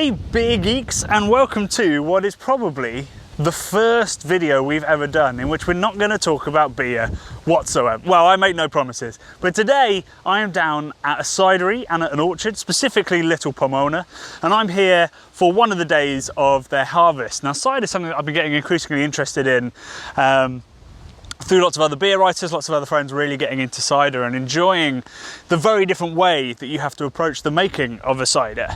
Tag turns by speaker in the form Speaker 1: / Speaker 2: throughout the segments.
Speaker 1: Hey big geeks, and welcome to what is probably the first video we've ever done in which we're not going to talk about beer whatsoever. Well, I make no promises, but today I am down at a cidery and at an orchard, specifically Little Pomona, and I'm here for one of the days of their harvest. Now, cider is something that I've been getting increasingly interested in through lots of other beer writers, lots of other friends really getting into cider and enjoying the very different way that you have to approach the making of a cider.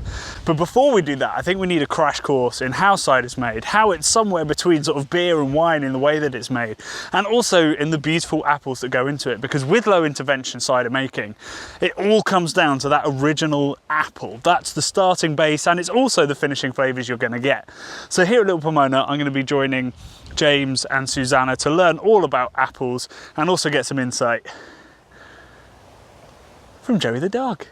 Speaker 1: But before we do that, I think we need a crash course in how cider's made, how it's somewhere between sort of beer and wine in the way that it's made, and also in the beautiful apples that go into it, because with low intervention cider making, it all comes down to that original apple. That's the starting base, and it's also the finishing flavours you're going to get. So here at Little Pomona, I'm going to be joining James and Susanna to learn all about apples and also get some insight from Joey the dog.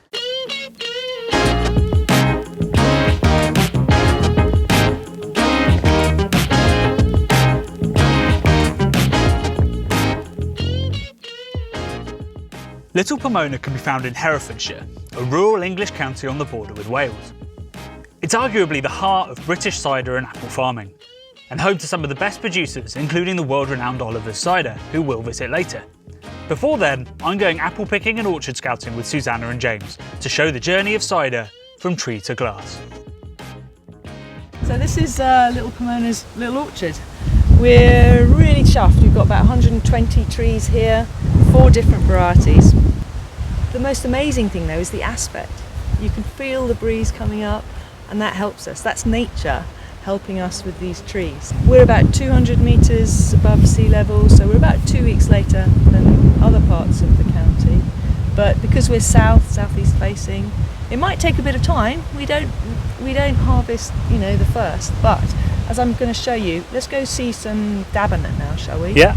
Speaker 1: Little Pomona can be found in Herefordshire, a rural English county on the border with Wales. It's arguably the heart of British cider and apple farming, and home to some of the best producers, including the world-renowned Oliver's Cider, who we'll visit later. Before then, I'm going apple picking and orchard scouting with Susanna and James to show the journey of cider from tree to glass.
Speaker 2: So this is Little Pomona's little orchard. We're really chuffed. We've got about 120 trees here, 4 different varieties. The most amazing thing though is the aspect. You can feel the breeze coming up, and that helps us. That's nature helping us with these trees. We're about 200 metres above sea level, so we're about 2 weeks later than other parts of the county. But because we're southeast facing, it might take a bit of time. We don't harvest, the first. But as I'm going to show you, let's go see some Dabanet now, shall we?
Speaker 1: Yeah.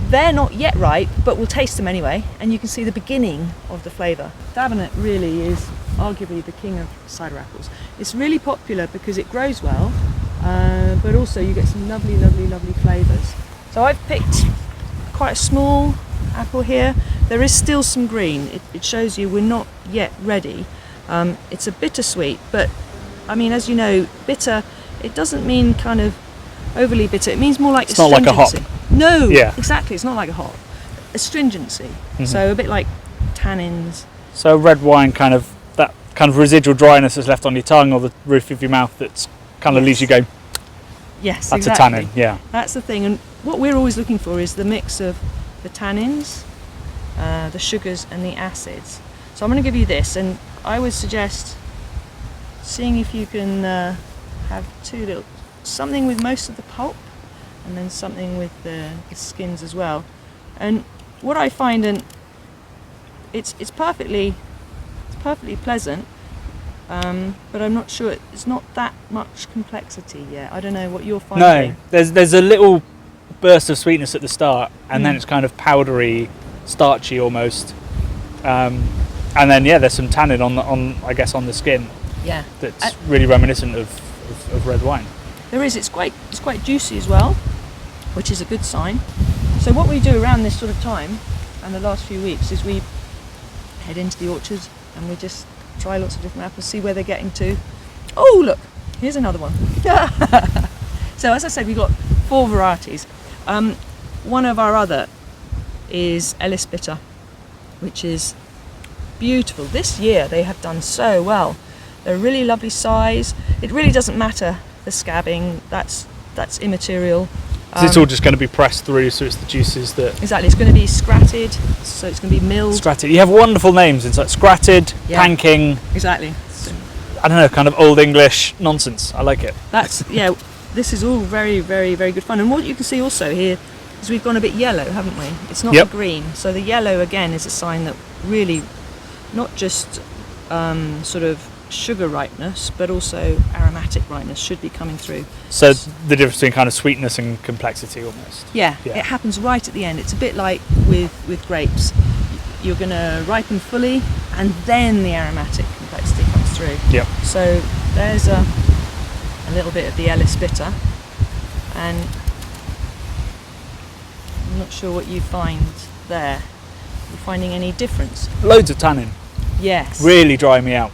Speaker 2: They're not yet ripe, but we'll taste them anyway, and you can see the beginning of the flavour. Dabanet really is arguably the king of cider apples. It's really popular because it grows well, but also you get some lovely flavours. So I've picked quite a small apple here. There is still some green. It shows you we're not yet ready. It's a bittersweet, but I mean, as you know, bitter, it doesn't mean kind of overly bitter. It means more like
Speaker 1: it's not like a hop.
Speaker 2: No,
Speaker 1: yeah,
Speaker 2: exactly. It's not like a hop. Astringency. So a bit like tannins.
Speaker 1: So red wine, kind of that kind of residual dryness that's left on your tongue or the roof of your mouth that's kind of leaves you go.
Speaker 2: Yes,
Speaker 1: that's
Speaker 2: exactly.
Speaker 1: a tannin. Yeah,
Speaker 2: that's the thing. And what we're always looking for is the mix of the tannins, the sugars, and the acids. So I'm going to give you this, and I would suggest seeing if you can have something with most of the pulp, and then something with the skins as well. And what I find, and it's perfectly pleasant, but I'm not sure, it's not that much complexity yet. I don't know what you're finding.
Speaker 1: No, there's a little burst of sweetness at the start, and then it's kind of powdery, starchy almost, and then there's some tannin on the skin.
Speaker 2: Yeah,
Speaker 1: that's really reminiscent of red wine.
Speaker 2: There is. It's quite juicy as well, which is a good sign. So what we do around this sort of time and the last few weeks is we head into the orchards and we just try lots of different apples, see where they're getting to. Oh look, here's another one. So as I said, we've got 4 varieties. One of our other is Ellis Bitter, which is beautiful. This year they have done so well. They're a really lovely size. It really doesn't matter the scabbing, that's immaterial.
Speaker 1: It's all just going to be pressed through, so it's the juices that...
Speaker 2: Exactly, it's going to be scratted, so it's going to be milled.
Speaker 1: Scratted. You have wonderful names. It's like scratted, panking.
Speaker 2: Exactly.
Speaker 1: I don't know, kind of old English nonsense. I like it.
Speaker 2: This is all very good fun. And what you can see also here is we've gone a bit yellow, haven't we? It's not the green. So the yellow, again, is a sign that really not just sort of sugar ripeness, but also aromatic ripeness should be coming through.
Speaker 1: So the difference between kind of sweetness and complexity almost.
Speaker 2: Yeah, it happens right at the end. It's a bit like with grapes. You're going to ripen fully, and then the aromatic complexity comes through.
Speaker 1: Yep.
Speaker 2: So there's a little bit of the Ellis Bitter, and I'm not sure what you find there. Are you finding any difference?
Speaker 1: Loads of tannin.
Speaker 2: Yes.
Speaker 1: Really dry me out.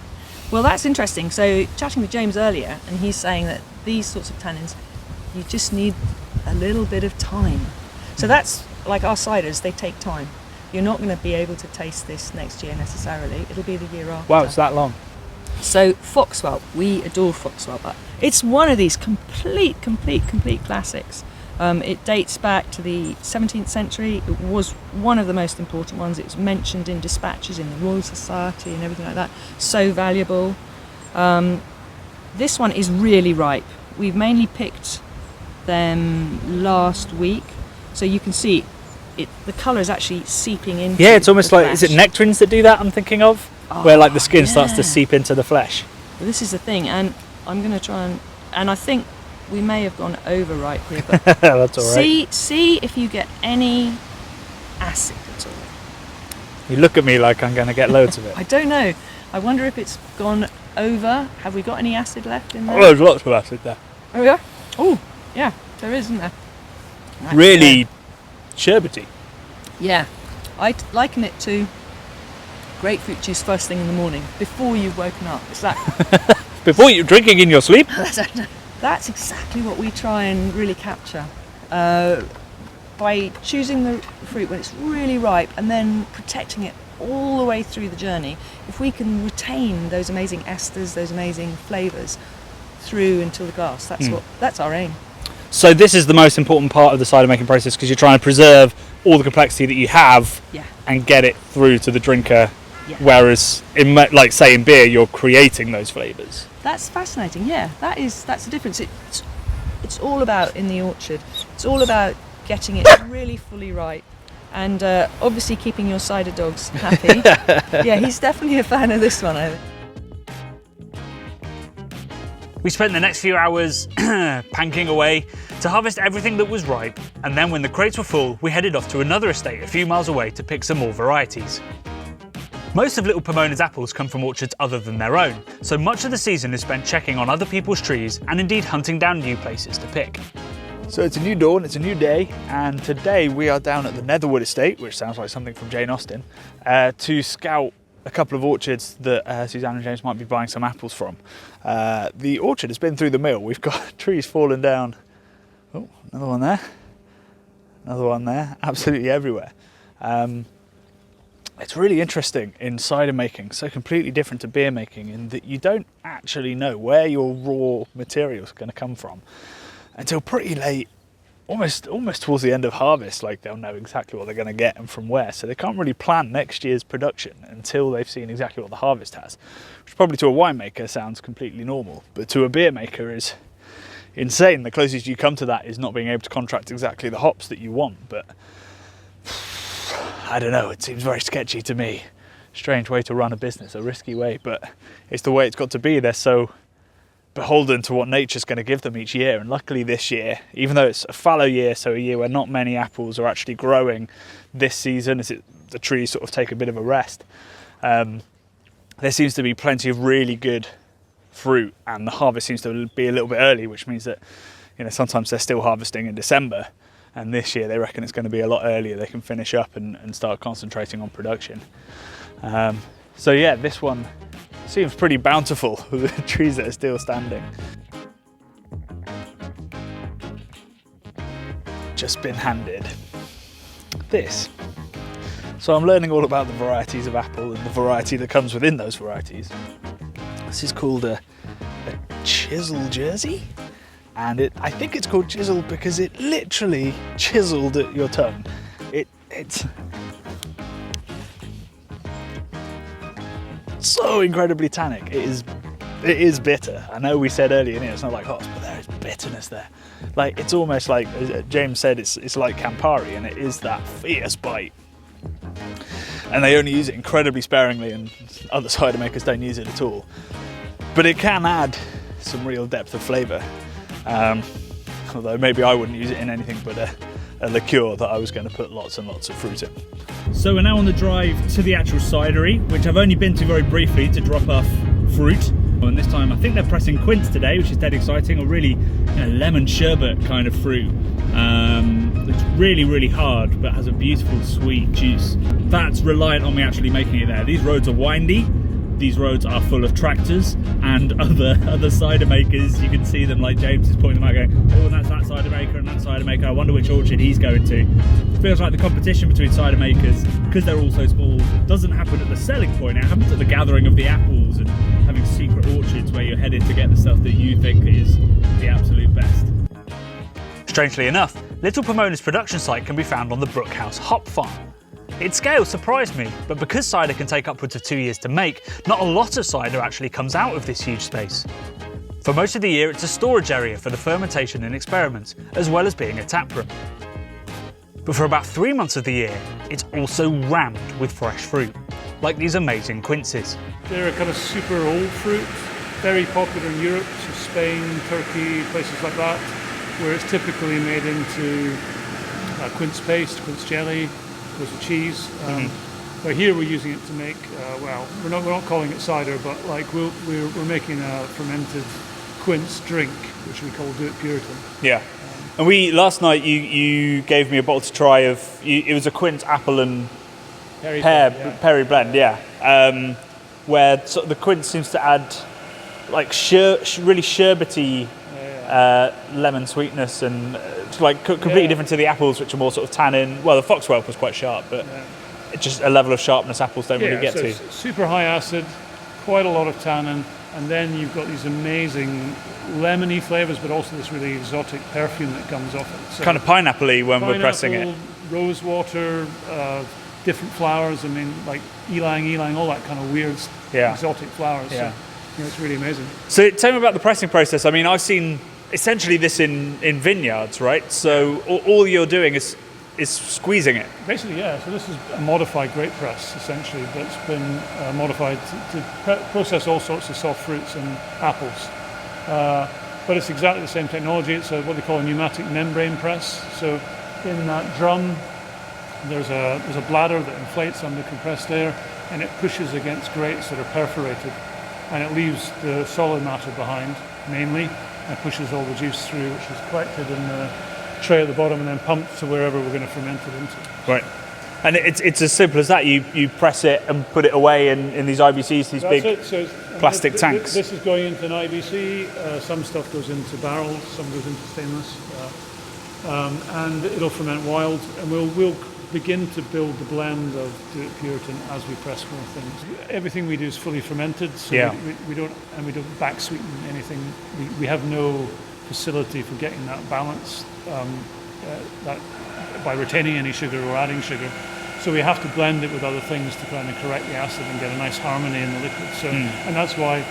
Speaker 2: Well, that's interesting. So chatting with James earlier, and he's saying that these sorts of tannins, you just need a little bit of time. So that's like our ciders, they take time. You're not going to be able to taste this next year necessarily. It'll be the year after.
Speaker 1: Wow, it's that long.
Speaker 2: So Foxwell, we adore Foxwell, but it's one of these complete classics. It dates back to the 17th century. It was one of the most important ones. It was mentioned in dispatches in the Royal Society and everything like that. So valuable. This one is really ripe. We've mainly picked them last week, so you can see the colour is actually seeping into.
Speaker 1: Yeah, it's almost
Speaker 2: the
Speaker 1: like,
Speaker 2: flesh.
Speaker 1: is it nectarines that do that I'm thinking of? Where like the skin starts to seep into the flesh.
Speaker 2: Well, this is the thing, and I'm going to try and I think we may have gone over ripe here, but
Speaker 1: that's all right.
Speaker 2: See if you get any acid at all.
Speaker 1: You look at me like I'm going to get loads of it.
Speaker 2: I don't know. I wonder if it's gone over. Have we got any acid left in there?
Speaker 1: Oh, there's lots of acid there.
Speaker 2: Oh yeah. Oh yeah, there is, isn't there? Right,
Speaker 1: Really sherbety.
Speaker 2: Yeah, I liken it to grapefruit juice first thing in the morning before you've woken up. It's that.
Speaker 1: Before you're drinking in your sleep.
Speaker 2: That's exactly what we try and really capture by choosing the fruit when it's really ripe and then protecting it all the way through the journey. If we can retain those amazing esters, those amazing flavours through until the glass, that's our aim.
Speaker 1: So this is the most important part of the cider making process, because you're trying to preserve all the complexity that you have and get it through to the drinker. Yeah. Whereas in like say in beer, you're creating those flavours.
Speaker 2: That's fascinating. Yeah, that's the difference. It's all about in the orchard. It's all about getting it really fully ripe, and obviously keeping your cider dogs happy. Yeah, he's definitely a fan of this one, I think.
Speaker 1: We spent the next few hours panking away to harvest everything that was ripe, and then when the crates were full, we headed off to another estate a few miles away to pick some more varieties. Most of Little Pomona's apples come from orchards other than their own, so much of the season is spent checking on other people's trees and indeed hunting down new places to pick. So it's a new dawn, it's a new day, and today we are down at the Netherwood estate, which sounds like something from Jane Austen, to scout a couple of orchards that Suzanne and James might be buying some apples from. The orchard has been through the mill. We've got trees falling down. Oh, another one there. Another one there. Absolutely everywhere. It's really interesting in cider making, so completely different to beer making, in that you don't actually know where your raw material is going to come from until pretty late, almost towards the end of harvest. Like, they'll know exactly what they're going to get and from where, so they can't really plan next year's production until they've seen exactly what the harvest has, which probably to a winemaker sounds completely normal, but to a beer maker is insane. The closest you come to that is not being able to contract exactly the hops that you want, but I don't know, it seems very sketchy to me. Strange way to run a business, a risky way, but it's the way it's got to be. They're so beholden to what nature's going to give them each year, and luckily this year, even though it's a fallow year, so a year where not many apples are actually growing this season, as the trees sort of take a bit of a rest, there seems to be plenty of really good fruit, and the harvest seems to be a little bit early, which means that, you know, sometimes they're still harvesting in December, and this year they reckon it's going to be a lot earlier. They can finish up and start concentrating on production. So yeah, this one seems pretty bountiful with the trees that are still standing. Just been handed this. So I'm learning all about the varieties of apple and the variety that comes within those varieties. This is called a chisel Jersey, and I think it's called chisel because it literally chiseled at your tongue. It's so incredibly tannic. It is bitter. I know we said earlier, it's not like hops, but there is bitterness there. Like, it's almost like, as James said, it's like Campari, and it is that fierce bite. And they only use it incredibly sparingly, and other cider makers don't use it at all. But it can add some real depth of flavour. Although maybe I wouldn't use it in anything but a liqueur that I was going to put lots and lots of fruit in. So we're now on the drive to the actual cidery, which I've only been to very briefly to drop off fruit. And this time I think they're pressing quince today, which is dead exciting, a really lemon sherbet kind of fruit. It's really, really hard, but has a beautiful sweet juice. That's reliant on me actually making it there. These roads are windy, these roads are full of tractors and other cider makers. You can see them, like James is pointing them out going, oh, that's that cider maker and that cider maker. I wonder which orchard he's going to. It feels like the competition between cider makers, because they're all so small, doesn't happen at the selling point. It happens at the gathering of the apples and having secret orchards where you're headed to get the stuff that you think is the absolute best. Strangely enough, Little Pomona's production site can be found on the Brookhouse hop farm. Its scale surprised me, but because cider can take upwards of 2 years to make, not a lot of cider actually comes out of this huge space. For most of the year, it's a storage area for the fermentation and experiments, as well as being a tap room. But for about 3 months of the year, it's also rammed with fresh fruit, like these amazing quinces.
Speaker 3: They're a kind of super old fruit, very popular in Europe, so Spain, Turkey, places like that, where it's typically made into quince paste, quince jelly, goes with cheese. But here we're using it to make, well, we're not calling it cider, but like we're making a fermented quince drink, which we call Do It Puritan.
Speaker 1: Yeah. And last night you gave me a bottle to try of, it was a quince, apple and perry blend, yeah. Where sort of the quince seems to add like really sherbety lemon sweetness and like completely different to the apples, which are more sort of tannin. Well, the foxwhelp was quite sharp, but it's just a level of sharpness apples don't really get to.
Speaker 3: Super high acid, quite a lot of tannin, and then you've got these amazing lemony flavours, but also this really exotic perfume that comes off it. So
Speaker 1: kind of pineapple-y when we're pressing it.
Speaker 3: Rose water, different flowers. I mean, like ylang, all that kind of weird exotic flowers.
Speaker 1: Yeah.
Speaker 3: So, it's really amazing.
Speaker 1: So tell me about the pressing process. I mean, I've seen essentially this in vineyards, right? So all you're doing is squeezing it.
Speaker 3: Basically, yeah. So this is a modified grape press, essentially, that's been modified to process all sorts of soft fruits and apples. But it's exactly the same technology. It's what they call a pneumatic membrane press. So in that drum, there's a bladder that inflates under compressed air, and it pushes against grates that are perforated, and it leaves the solid matter behind, mainly, and pushes all the juice through, which is collected in the tray at the bottom and then pumped to wherever we're going to ferment it into.
Speaker 1: Right. And it's as simple as that. You press it and put it away in these IBCs, these big plastic tanks.
Speaker 3: This is going into an IBC. Some stuff goes into barrels, some goes into stainless, and it'll ferment wild. And we'll begin to build the blend of Do It Puritan as we press more things. Everything we do is fully fermented, so we don't back sweeten anything. We have no facility for getting that balance that by retaining any sugar or adding sugar. So we have to blend it with other things to kind of correct the acid and get a nice harmony in the liquid. So and that's why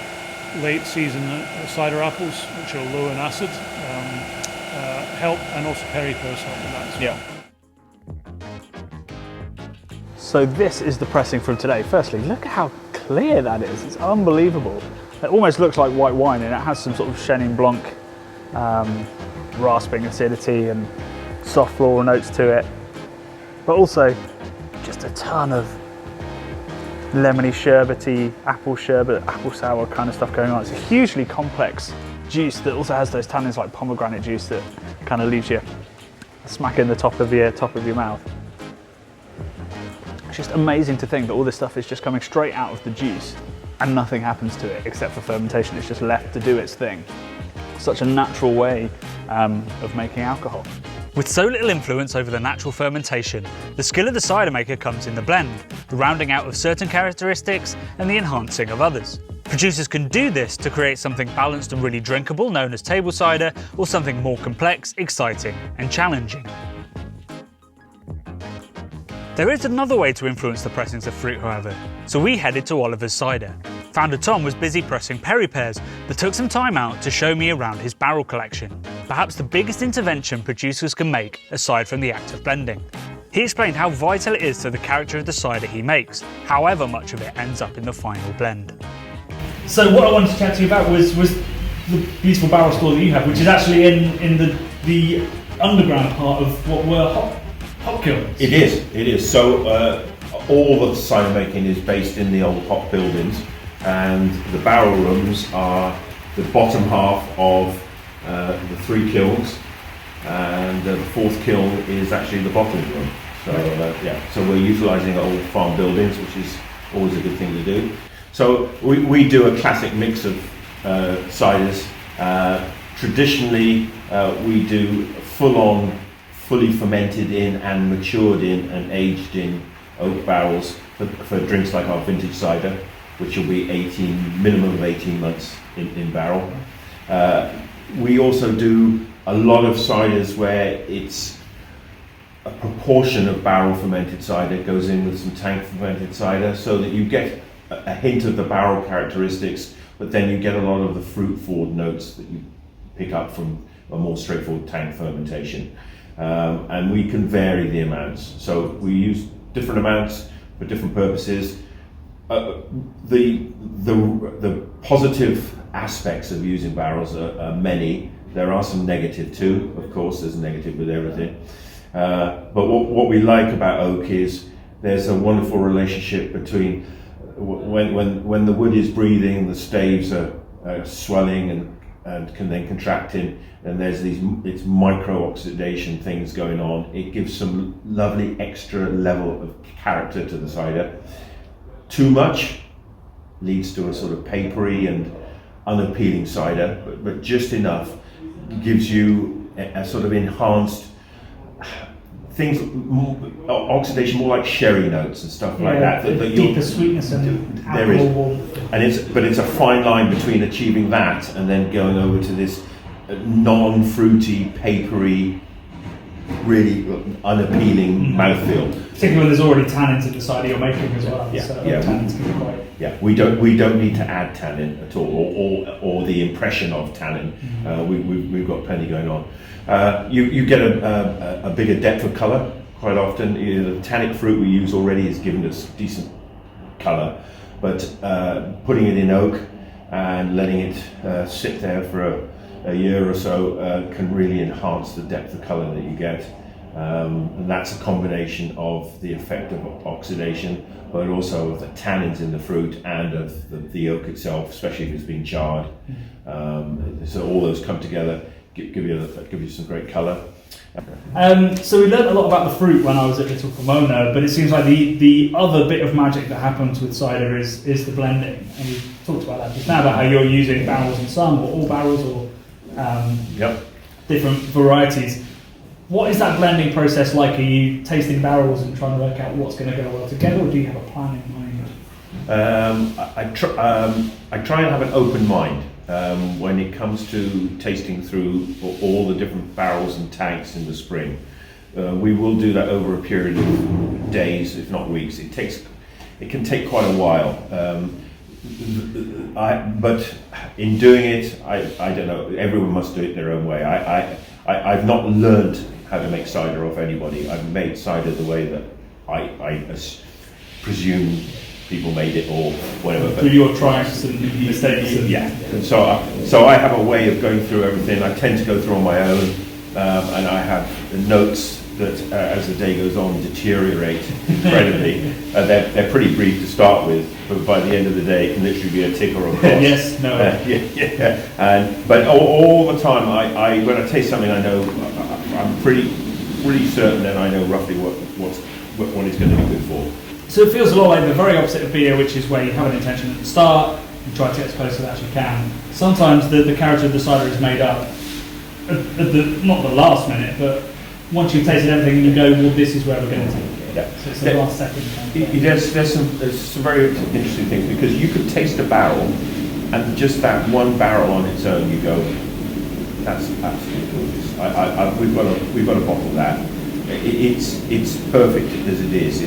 Speaker 3: late season cider apples, which are low in acid, help, and also perry pears help with that as well.
Speaker 1: Yeah. So this is the pressing from today. Firstly, look at how clear that is. It's unbelievable. It almost looks like white wine, and it has some sort of Chenin Blanc rasping acidity and soft floral notes to it. But also just a ton of lemony, sherbety, apple sherbet, apple sour kind of stuff going on. It's a hugely complex juice that also has those tannins like pomegranate juice that kind of leaves you smacking the top of your mouth. It's just amazing to think that all this stuff is just coming straight out of the juice and nothing happens to it except for fermentation. It's just left to do its thing. Such a natural way of making alcohol. With so little influence over the natural fermentation, the skill of the cider maker comes in the blend, the rounding out of certain characteristics and the enhancing of others. Producers can do this to create something balanced and really drinkable, known as table cider, or something more complex, exciting and challenging. There is another way to influence the pressings of fruit, however, so we headed to Oliver's Cider. Founder Tom was busy pressing perry pears, but took some time out to show me around his barrel collection. Perhaps the biggest intervention producers can make, aside from the act of blending. He explained how vital it is to the character of the cider he makes, however much of it ends up in the final blend. So what I wanted to chat to you about was the beautiful barrel store that you have, which is actually in the underground part of what were hop kilns.
Speaker 4: It is. So all of the cider making is based in the old hop buildings, and the barrel rooms are the bottom half of the 3 kilns, and the 4th kiln is actually the bottling room. So so we're utilising old farm buildings, which is always a good thing to do. So we do a classic mix of ciders. Traditionally, we do full-on, fully fermented in and matured in and aged in oak barrels for drinks like our vintage cider, which will be minimum of 18 months in barrel. We also do a lot of ciders where it's a proportion of barrel fermented cider goes in with some tank fermented cider, so that you get a hint of the barrel characteristics, but then you get a lot of the fruit forward notes that you pick up from a more straightforward tank fermentation. And we can vary the amounts, so we use different amounts for different purposes. The positive aspects of using barrels are many. There are some negative too, of course. There's negative with everything. But what we like about oak is there's a wonderful relationship between when the wood is breathing, the staves are swelling and can then contracting, and there's it's micro oxidation things going on. It gives some lovely extra level of character to the cider. Too much leads to a sort of papery and unappealing cider, but just enough gives you a sort of enhanced things, oxidation, more like sherry notes and stuff like that.
Speaker 5: Deeper sweetness and
Speaker 4: there is,
Speaker 5: alcohol.
Speaker 4: and it's a fine line between achieving that and then going over to this non-fruity, papery, really unappealing mouthfeel.
Speaker 5: Particularly when there's already tannins in the cider you're making as well.
Speaker 4: Yeah,
Speaker 5: so
Speaker 4: yeah.
Speaker 5: Tannins can be quite.
Speaker 4: Yeah, we don't need to add tannin at all, or the impression of tannin. We've got plenty going on. You get a bigger depth of colour quite often. The tannic fruit we use already has given us decent colour, but putting it in oak and letting it sit there for a year or so can really enhance the depth of colour that you get. And that's a combination of the effect of oxidation, but also of the tannins in the fruit and of the oak itself, especially if it's been charred. So all those come together, give you some great colour.
Speaker 5: So we learned a lot about the fruit when I was at Little Pomona, but it seems like the other bit of magic that happens with cider is the blending. And we talked about that just now, about how you're using barrels in some, or all barrels, or different varieties. What is that blending process like? Are you tasting barrels and trying to work out what's going to go well together, or do you have a plan in mind?
Speaker 4: I try and have an open mind when it comes to tasting through all the different barrels and tanks in the spring. We will do that over a period of days, if not weeks. It can take quite a while. But in doing it, I don't know. Everyone must do it their own way. I've not learned how to make cider off anybody. I've made cider the way that I presume people made it, or whatever.
Speaker 5: Through your triumphs and mistakes.
Speaker 4: Yeah. And so I have a way of going through everything. I tend to go through on my own, and I have notes that, as the day goes on, deteriorate incredibly. They're pretty brief to start with, but by the end of the day, it can literally be a tick or a cross.
Speaker 5: Yes, no.
Speaker 4: But all the time, when I taste something, I know I'm pretty certain that I know roughly what it's going to be good for.
Speaker 5: So it feels a lot like the very opposite of beer, which is where you have an intention at the start, you try to get as close as you can. Sometimes the character of the cider is made up at not the last minute, but once you've tasted everything and you go, well, this is where we're going to take it.
Speaker 4: Yeah.
Speaker 5: So it's the last second.
Speaker 4: There's some very interesting things, because you could taste a barrel, and just that one barrel on its own, you go, that's absolutely gorgeous. We've got a bottle of that. It's perfect as it is.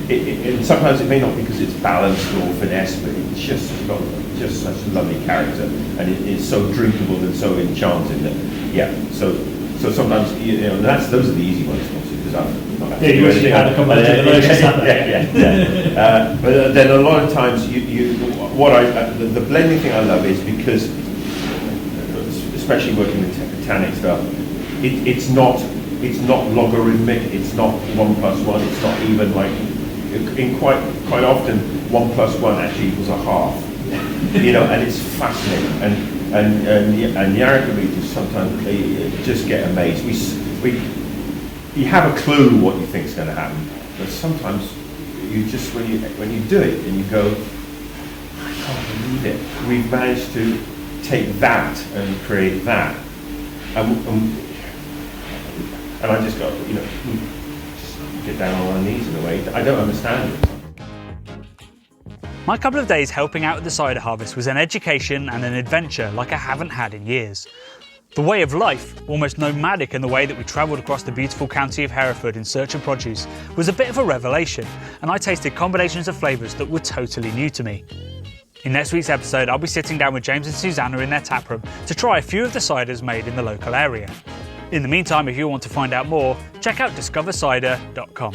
Speaker 4: And sometimes it may not be because it's balanced or finesse, but it's just got just such a lovely character, and it's so drinkable and so enchanting that So sometimes those are the easy ones, obviously, because I'm not
Speaker 5: you usually had a couple of
Speaker 4: But then a lot of times the blending thing I love is because, especially working with tannic stuff, it's not logarithmic. It's not 1 + 1. It's not even like, quite often 1 + 1 actually equals a half. And it's fascinating. And Yarrick just sometimes they just get amazed. You have a clue what you think is going to happen, but sometimes you just when you do it and you go, I believe it. We've managed to take that and create that. And I just got, you know, just get down on our knees in a way. I don't understand it.
Speaker 1: My couple of days helping out at the cider harvest was an education and an adventure like I haven't had in years. The way of life, almost nomadic in the way that we travelled across the beautiful county of Hereford in search of produce, was a bit of a revelation, and I tasted combinations of flavours that were totally new to me. In next week's episode, I'll be sitting down with James and Susanna in their taproom to try a few of the ciders made in the local area. In the meantime, if you want to find out more, check out discovercider.com.